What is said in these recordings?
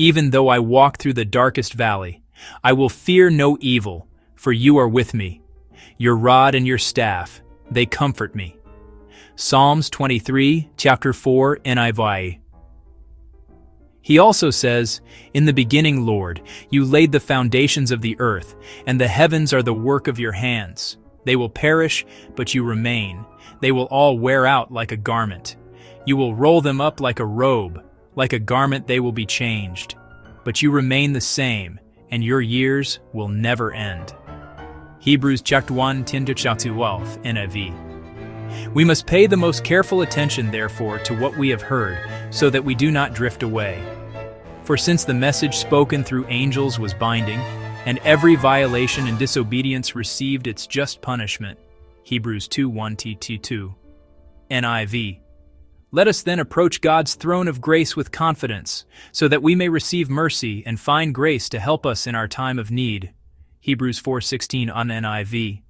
Even though I walk through the darkest valley, I will fear no evil, for you are with me. Your rod and your staff, they comfort me. Psalms 23, chapter 4, NIV. He also says, "In the beginning, Lord, you laid the foundations of the earth, and the heavens are the work of your hands. They will perish, but you remain. They will all wear out like a garment. You will roll them up like a robe. Like a garment they will be changed. But you remain the same, and your years will never end." Hebrews chapter 1, 10-12, NIV. We must pay the most careful attention, therefore, to what we have heard, so that we do not drift away. For since the message spoken through angels was binding, and every violation and disobedience received its just punishment, Hebrews 2, 1-2, NIV. Let us then approach God's throne of grace with confidence, so that we may receive mercy and find grace to help us in our time of need. Hebrews 4:16 on NIV.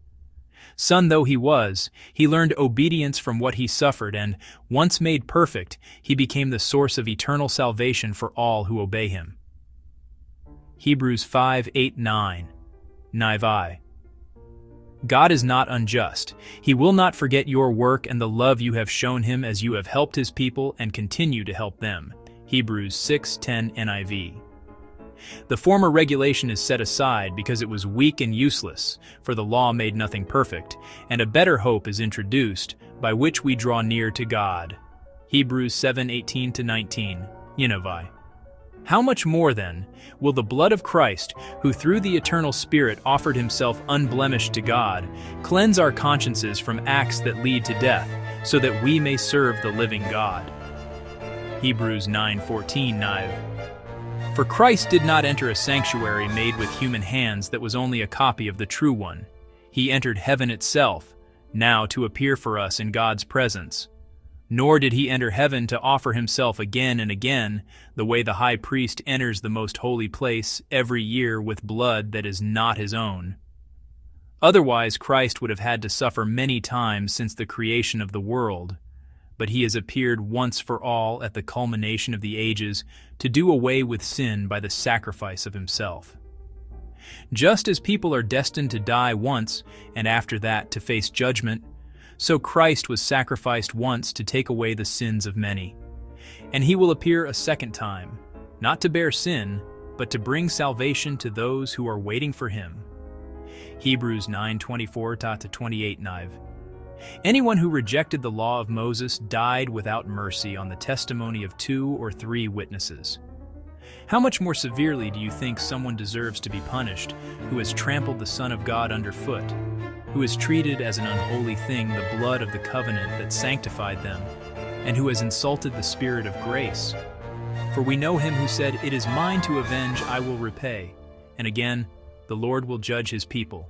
Son though he was, he learned obedience from what he suffered, and, once made perfect, he became the source of eternal salvation for all who obey him. Hebrews 5:8-9, NIV. God is not unjust. He will not forget your work and the love you have shown him as you have helped his people and continue to help them. Hebrews 6:10 NIV. The former regulation is set aside because it was weak and useless, for the law made nothing perfect, and a better hope is introduced, by which we draw near to God. Hebrews 7:18-19, NIV. How much more, then, will the blood of Christ, who through the eternal Spirit offered himself unblemished to God, cleanse our consciences from acts that lead to death, so that we may serve the living God? Hebrews 9:14 NIV. For Christ did not enter a sanctuary made with human hands that was only a copy of the true one. He entered heaven itself, now to appear for us in God's presence. Nor did he enter heaven to offer himself again and again, the way the high priest enters the most holy place every year with blood that is not his own. Otherwise, Christ would have had to suffer many times since the creation of the world. But he has appeared once for all at the culmination of the ages to do away with sin by the sacrifice of himself. Just as people are destined to die once, and after that to face judgment, so Christ was sacrificed once to take away the sins of many. And he will appear a second time, not to bear sin, but to bring salvation to those who are waiting for him. Hebrews 9:24-28 NIV. Anyone who rejected the law of Moses died without mercy on the testimony of 2 or 3 witnesses. How much more severely do you think someone deserves to be punished who has trampled the Son of God underfoot, who has treated as an unholy thing the blood of the covenant that sanctified them, and who has insulted the Spirit of grace? For we know him who said, "It is mine to avenge, I will repay," and again, "The Lord will judge his people."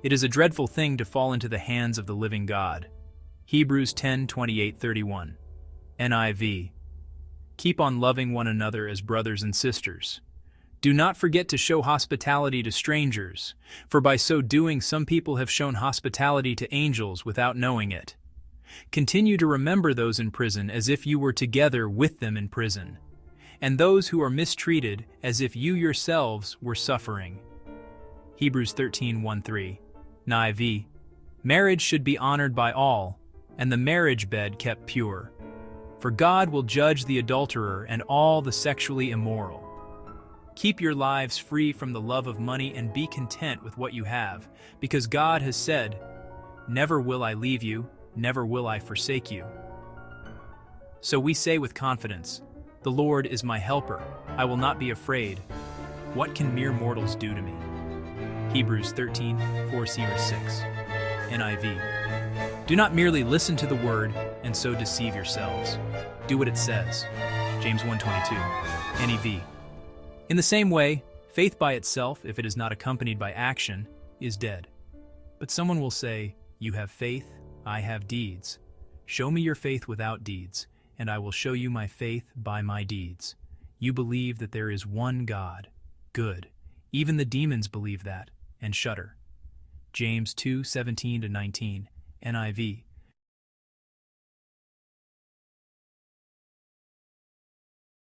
It is a dreadful thing to fall into the hands of the living God. Hebrews 10:28-31, NIV. Keep on loving one another as brothers and sisters. Do not forget to show hospitality to strangers, for by so doing some people have shown hospitality to angels without knowing it. Continue to remember those in prison as if you were together with them in prison, and those who are mistreated as if you yourselves were suffering. Hebrews 13:1-3, NIV. Marriage should be honored by all, and the marriage bed kept pure. For God will judge the adulterer and all the sexually immoral. Keep your lives free from the love of money and be content with what you have, because God has said, "Never will I leave you, never will I forsake you." So we say with confidence, "The Lord is my helper, I will not be afraid. What can mere mortals do to me?" Hebrews 13:4-6, NIV. Do not merely listen to the word and so deceive yourselves. Do what it says. James 1:22, NEV. In the same way, faith by itself, if it is not accompanied by action, is dead. But someone will say, "You have faith, I have deeds. Show me your faith without deeds, and I will show you my faith by my deeds. You believe that there is one God. Good. Even the demons believe that, and shudder." James 2:17-19, NIV.